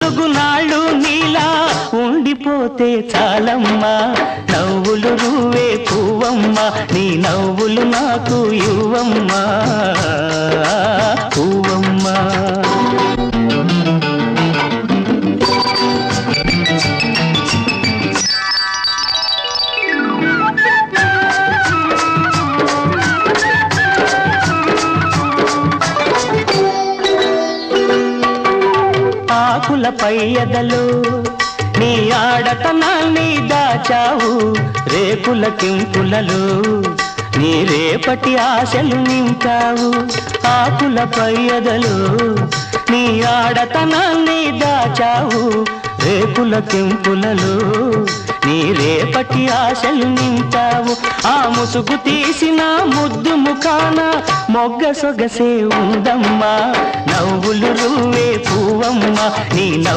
బ్రతుకునాళ్ళు నీలా ఉండిపోతే చాలమ్మా నవ్వులు రువే పువ్వమ్మా నీ నవ్వులు నాకు ఇవ్వమ్మా పువ్వమ్మా ఆకులపై ఎదలు నీ ఆడతనాన్ని దాచావు రేకుల కింపులలో నీ రేపటి ఆశలు నింపావు ఆకులపై ఎదలు నీ ఆడతనాన్ని దాచావు రేకుల కింపులలో నీ రేపటి ఆశలు నింపావు ఆ ముసుగు తీసిన ముద్దు ముఖాన మొగ్గ సొగసే ఉందమ్మా నవ్వులు రువే పువ్వమ్మా నీ